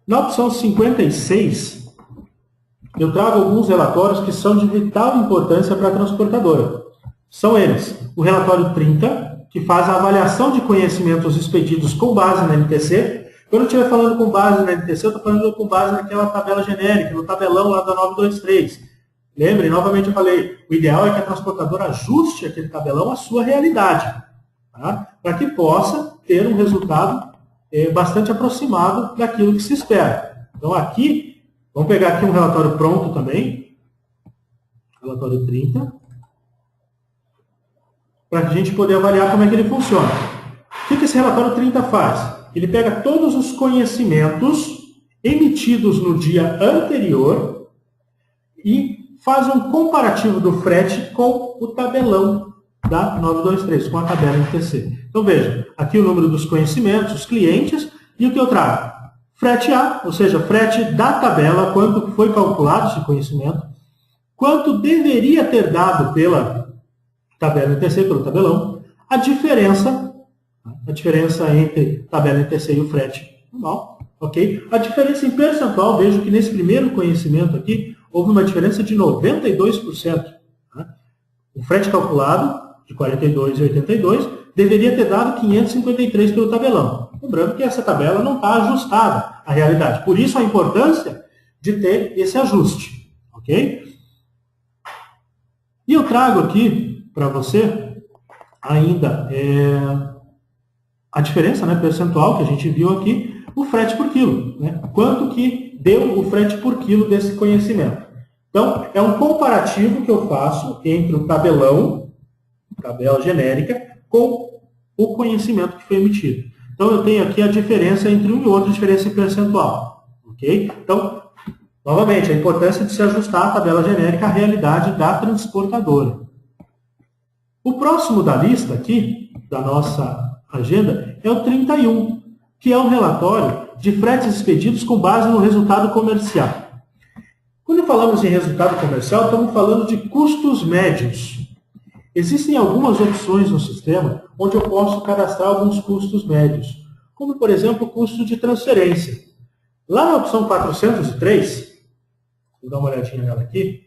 Na opção 56, eu trago alguns relatórios que são de vital importância para a transportadora. São eles: o relatório 30, que faz a avaliação de conhecimentos expedidos com base na NTC. Quando eu estiver falando com base na NTC, eu estou falando com base naquela tabela genérica, no tabelão lá da 923. Lembrem, novamente eu falei, o ideal é que a transportadora ajuste aquele tabelão à sua realidade, tá? Para que possa ter um resultado bastante aproximado daquilo que se espera. Então aqui, vamos pegar aqui um relatório pronto também, relatório 30, para a gente poder avaliar como é que ele funciona. O que esse relatório 30 faz? Ele pega todos os conhecimentos emitidos no dia anterior e faz um comparativo do frete com o tabelão da 923, com a tabela NTC. Então veja, aqui o número dos conhecimentos, os clientes, e o que eu trago? Frete A, ou seja, frete da tabela, quanto foi calculado esse conhecimento, quanto deveria ter dado pela tabela NTC, pelo tabelão, a diferença entre tabela NTC e o frete normal, ok? A diferença em percentual, vejo que nesse primeiro conhecimento aqui, houve uma diferença de 92%. Tá? O frete calculado, de 42,82, deveria ter dado 553 pelo tabelão. Lembrando que essa tabela não está ajustada à realidade. Por isso a importância de ter esse ajuste. Ok? E eu trago aqui para você ainda a diferença, né, percentual que a gente viu aqui, o frete por quilo. Né? Quanto que deu o frete por quilo desse conhecimento. Então, é um comparativo que eu faço entre o tabelão, tabela genérica, com o conhecimento que foi emitido. Então, eu tenho aqui a diferença entre um e outro, a diferença em percentual. Ok? Então, novamente, a importância de se ajustar a tabela genérica à realidade da transportadora. O próximo da lista aqui, da nossa agenda, é o 31, que é um relatório de fretes expedidos com base no resultado comercial. Quando falamos em resultado comercial, estamos falando de custos médios. Existem algumas opções no sistema onde eu posso cadastrar alguns custos médios, como, por exemplo, o custo de transferência. Lá na opção 403, vou dar uma olhadinha nela aqui,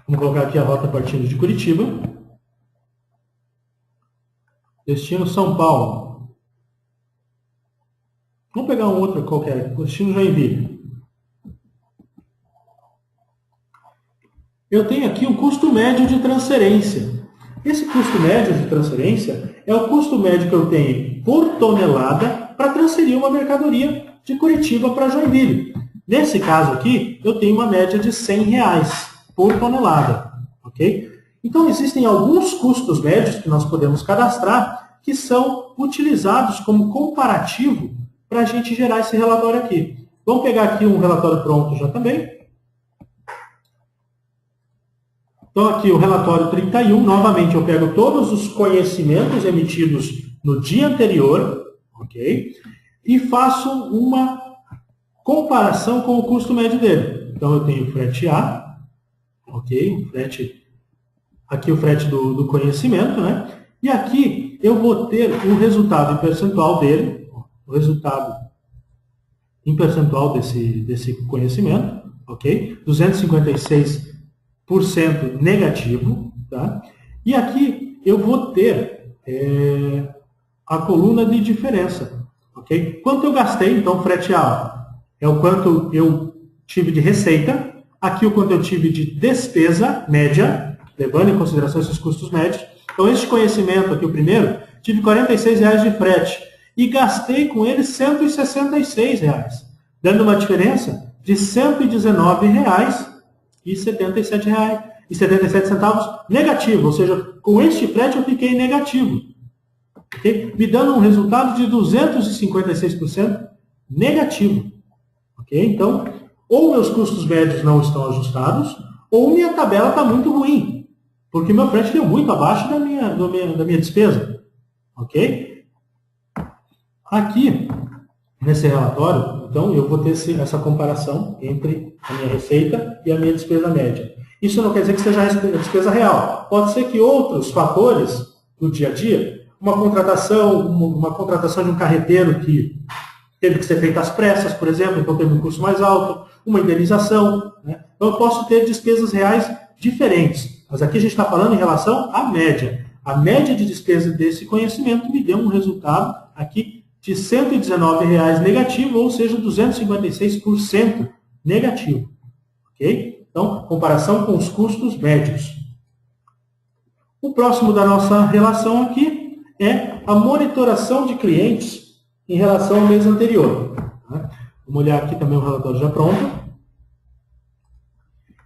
vamos colocar aqui a rota partindo de Curitiba. Destino São Paulo. Vamos pegar um outro qualquer. Destino Joinville. Eu tenho aqui o custo médio de transferência. Esse custo médio de transferência é o custo médio que eu tenho por tonelada para transferir uma mercadoria de Curitiba para Joinville. Nesse caso aqui, eu tenho uma média de R$100 por tonelada. Ok? Então, existem alguns custos médios que nós podemos cadastrar que são utilizados como comparativo para a gente gerar esse relatório aqui. Vamos pegar aqui um relatório pronto já também. Então, aqui o relatório 31, novamente eu pego todos os conhecimentos emitidos no dia anterior, ok? E faço uma comparação com o custo médio dele. Então, eu tenho o frete A, ok? Aqui o frete do conhecimento, né? E aqui eu vou ter o resultado em percentual dele, o resultado em percentual desse conhecimento, ok? 256% negativo, tá? E aqui eu vou ter a coluna de diferença, ok? Quanto eu gastei, então, frete A é o quanto eu tive de receita, aqui o quanto eu tive de despesa média, levando em consideração esses custos médios. Então, este conhecimento aqui, o primeiro, tive R$46 de frete e gastei com ele R$166, dando uma diferença de R$119,77 negativo, ou seja, com este frete eu fiquei negativo, okay? Me dando um resultado de 256% negativo. Okay? Então, ou meus custos médios não estão ajustados, ou minha tabela está muito ruim, porque meu frete deu muito abaixo da minha despesa. Ok? Aqui, nesse relatório, então, eu vou ter essa comparação entre a minha receita e a minha despesa média. Isso não quer dizer que seja a despesa real. Pode ser que outros fatores do dia a dia, uma contratação de um carreteiro que teve que ser feita às pressas, por exemplo, então teve um custo mais alto, uma indenização, né? Então eu posso ter despesas reais diferentes. Mas aqui a gente está falando em relação à média. A média de despesa desse conhecimento me deu um resultado aqui de R$ 119 negativo, ou seja, 256% negativo. Ok? Então, comparação com os custos médios. O próximo da nossa relação aqui é a monitoração de clientes em relação ao mês anterior. Vamos olhar aqui também o relatório já pronto.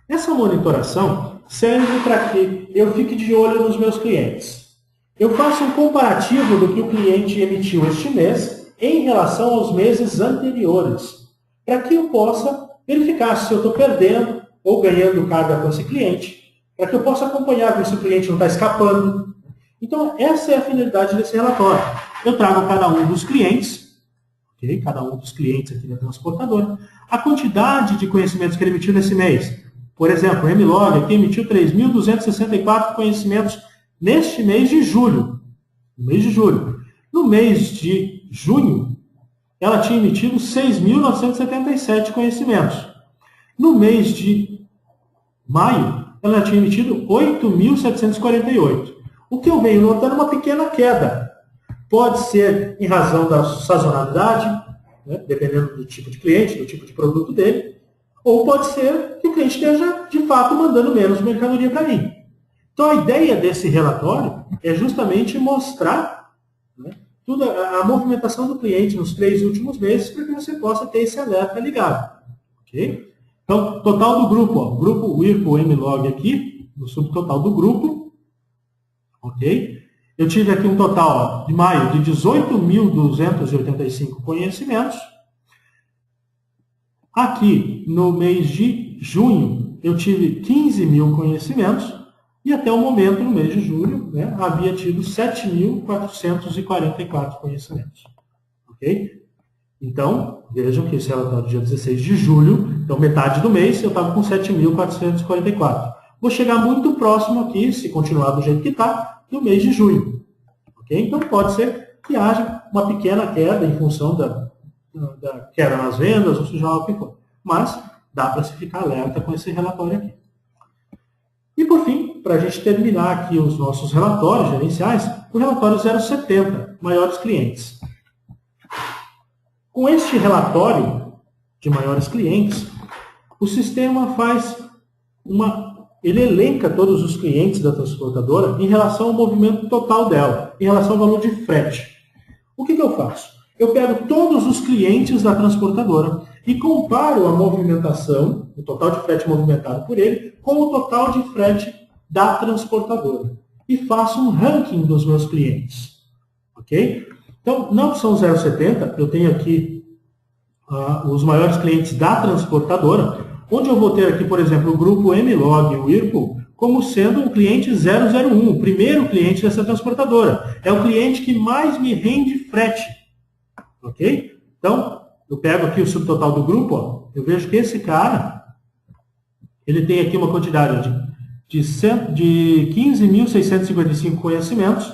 Essa monitoração serve para que eu fique de olho nos meus clientes. Eu faço um comparativo do que o cliente emitiu este mês em relação aos meses anteriores, para que eu possa verificar se eu estou perdendo ou ganhando carga com esse cliente, para que eu possa acompanhar se o cliente não está escapando. Então, essa é a finalidade desse relatório. Eu trago cada um dos clientes, okay? Cada um dos clientes aqui da transportadora, a quantidade de conhecimentos que ele emitiu nesse mês. Por exemplo, o MLog aqui emitiu 3.264 conhecimentos neste mês de julho. No mês de julho. No mês de junho, ela tinha emitido 6.977 conhecimentos. No mês de maio, ela tinha emitido 8.748. O que eu venho notando é uma pequena queda. Pode ser em razão da sazonalidade, né, dependendo do tipo de cliente, do tipo de produto dele, ou pode ser que o cliente esteja, de fato, mandando menos mercadoria para mim. Então, a ideia desse relatório é justamente mostrar, né, toda a movimentação do cliente nos 3 últimos meses para que você possa ter esse alerta ligado. Okay? Então, total do grupo, ó, grupo Whirlpool MLog aqui, no subtotal do grupo. Ok? Eu tive aqui um total, ó, de maio de 18.285 conhecimentos. Aqui, no mês de junho, eu tive 15.000 conhecimentos. E até o momento, no mês de julho, né, havia tido 7.444 conhecimentos. Ok? Então, vejam que esse relatório é dia 16 de julho, então metade do mês, eu estava com 7.444. Vou chegar muito próximo aqui, se continuar do jeito que está, no mês de junho. Ok? Então, pode ser que haja uma pequena queda em função da queda nas vendas, ou seja lá o que for. Mas dá para se ficar alerta com esse relatório aqui. E, por fim, para a gente terminar aqui os nossos relatórios gerenciais, o relatório 070, maiores clientes. Com este relatório de maiores clientes, o sistema ele elenca todos os clientes da transportadora em relação ao movimento total dela, em relação ao valor de frete. O que eu faço? Eu pego todos os clientes da transportadora e comparo a movimentação, o total de frete movimentado por ele, com o total de frete da transportadora. E faço um ranking dos meus clientes. Ok? Então, na opção 070, eu tenho aqui os maiores clientes da transportadora, onde eu vou ter aqui, por exemplo, o grupo MLog, o Whirlpool, como sendo um cliente 001, o primeiro cliente dessa transportadora. É o cliente que mais me rende frete. Ok? Então, eu pego aqui o subtotal do grupo, ó, eu vejo que esse cara, ele tem aqui uma quantidade de 15.655 conhecimentos,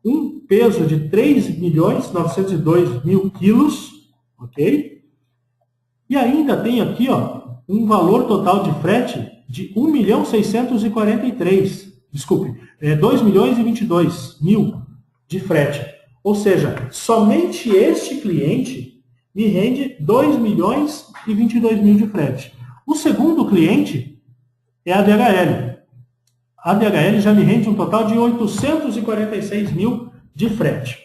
um peso de 3.902.000 quilos, ok? E ainda tem aqui, ó, um valor total de frete de 2.022.000 de frete. Ou seja, somente este cliente me rende 2.022.000 de frete. O segundo cliente é a DHL. A DHL já me rende um total de 846.000 de frete.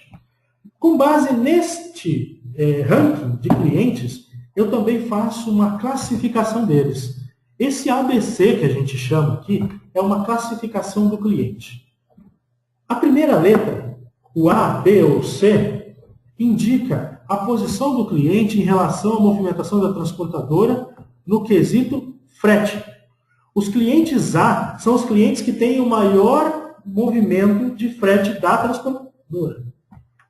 Com base neste ranking de clientes, eu também faço uma classificação deles. Esse ABC que a gente chama aqui é uma classificação do cliente. A primeira letra, o A, B ou C, indica a posição do cliente em relação à movimentação da transportadora no quesito frete. Os clientes A são os clientes que têm o maior movimento de frete da transportadora.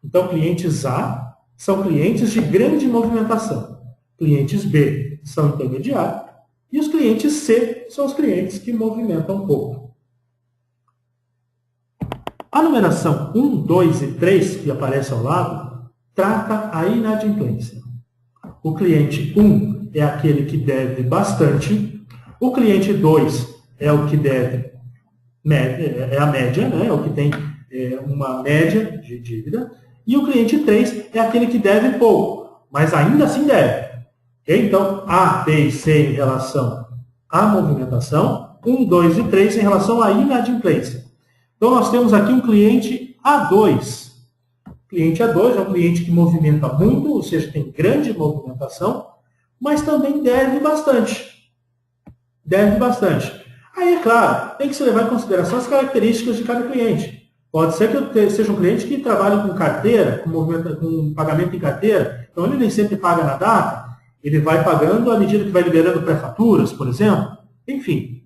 Então, clientes A são clientes de grande movimentação. Clientes B são intermediários. E os clientes C são os clientes que movimentam pouco. A numeração 1, 2 e 3, que aparece ao lado, trata a inadimplência. O cliente 1 é aquele que deve bastante. O cliente 2 é o que deve, é a média, né? É o que tem uma média de dívida. E o cliente 3 é aquele que deve pouco, mas ainda assim deve. Okay? Então, A, B e C em relação à movimentação, 1, 2 e 3 em relação à inadimplência. Então, nós temos aqui um cliente A2. O cliente A2 é um cliente que movimenta muito, ou seja, tem grande movimentação, mas também deve bastante. Deve bastante. Aí, é claro, tem que se levar em consideração as características de cada cliente. Pode ser que eu seja um cliente que trabalhe com carteira, com pagamento em carteira, então ele nem sempre paga na data, ele vai pagando à medida que vai liberando pré-faturas, por exemplo. Enfim,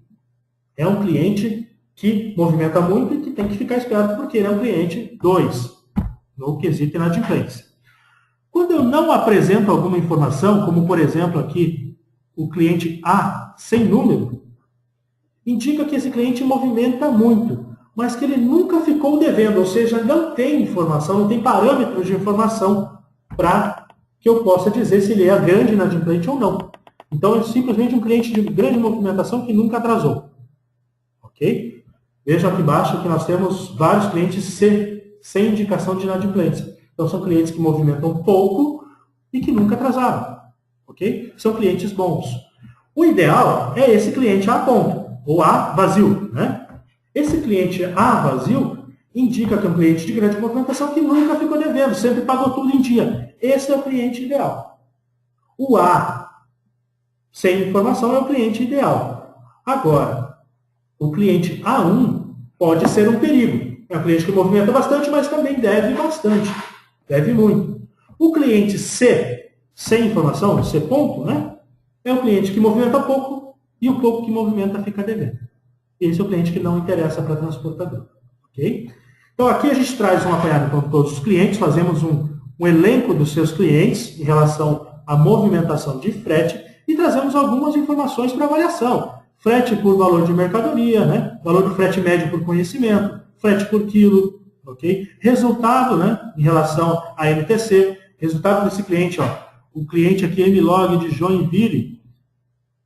é um cliente que movimenta muito e que tem que ficar esperto porque ele é um cliente 2, no quesito inadimplência. Quando eu não apresento alguma informação, como por exemplo aqui o cliente A sem número, indica que esse cliente movimenta muito, mas que ele nunca ficou devendo, ou seja, não tem informação, não tem parâmetros de informação para que eu possa dizer se ele é grande inadimplente ou não. Então, é simplesmente um cliente de grande movimentação que nunca atrasou. Ok? Veja aqui embaixo que nós temos vários clientes C, sem indicação de inadimplência. Então, são clientes que movimentam pouco e que nunca atrasaram. Ok? São clientes bons. O ideal é esse cliente A ponto, ou A vazio. Né? Esse cliente A vazio indica que é um cliente de grande movimentação que nunca ficou devendo, sempre pagou tudo em dia. Esse é o cliente ideal. O A sem informação é o cliente ideal. Agora, o cliente A1 pode ser um perigo. É um cliente que movimenta bastante, mas também deve bastante. Deve muito. O cliente C, sem informação, C ponto, né? É um cliente que movimenta pouco e o pouco que movimenta fica devendo. Esse é o cliente que não interessa para a transportadora. Ok? Então, aqui a gente traz um apanhado então, de todos os clientes, fazemos um elenco dos seus clientes em relação à movimentação de frete e trazemos algumas informações para avaliação. Frete por valor de mercadoria, né? Valor do frete médio por conhecimento, frete por quilo, ok? Resultado, né? Em relação à MTC, resultado desse cliente, ó, o cliente aqui MLog de Joinville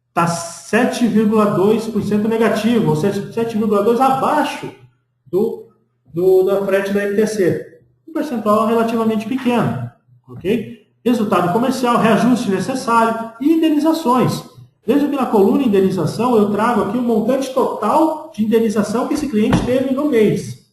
está 7,2% negativo, ou seja, 7,2% abaixo da frete da MTC. Um percentual relativamente pequeno, ok? Resultado comercial, reajuste necessário e indenizações. Veja que na coluna indenização eu trago aqui o montante total de indenização que esse cliente teve no mês.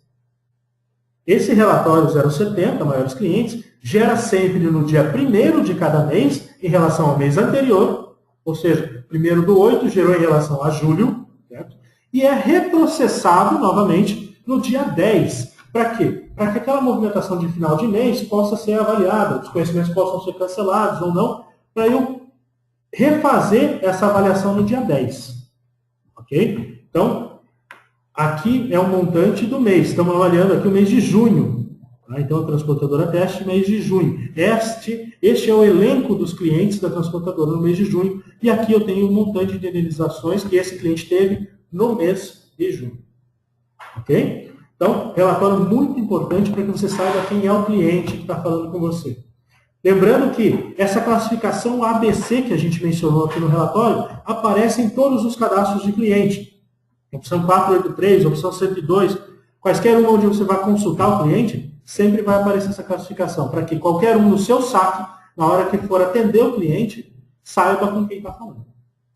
Esse relatório 070, maiores clientes, gera sempre no dia 1º de cada mês em relação ao mês anterior, ou seja, 1º/8 gerou em relação a julho, certo? E é reprocessado novamente no dia 10. Para quê? Para que aquela movimentação de final de mês possa ser avaliada, os conhecimentos possam ser cancelados ou não, para eu refazer essa avaliação no dia 10. Ok? Então, aqui é o montante do mês. Estamos avaliando aqui o mês de junho. Tá? Então, a transportadora teste mês de junho. Este é o elenco dos clientes da transportadora no mês de junho. E aqui eu tenho o montante de indenizações que esse cliente teve no mês de junho. Ok? Então, relatório muito importante para que você saiba quem é o cliente que está falando com você. Lembrando que essa classificação ABC que a gente mencionou aqui no relatório aparece em todos os cadastros de cliente. Opção 483, opção 102, quaisquer uma onde você vai consultar o cliente, sempre vai aparecer essa classificação, para que qualquer um no seu saque, na hora que for atender o cliente, saiba com quem está falando.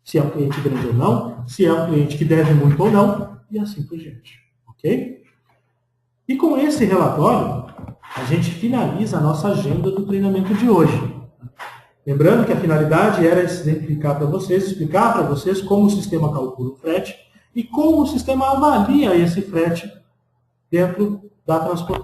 Se é um cliente grande ou não, se é um cliente que deve muito ou não, e assim por diante. Ok? E com esse relatório, a gente finaliza a nossa agenda do treinamento de hoje. Lembrando que a finalidade era exemplificar para vocês, explicar para vocês como o sistema calcula o frete e como o sistema avalia esse frete dentro da transportação.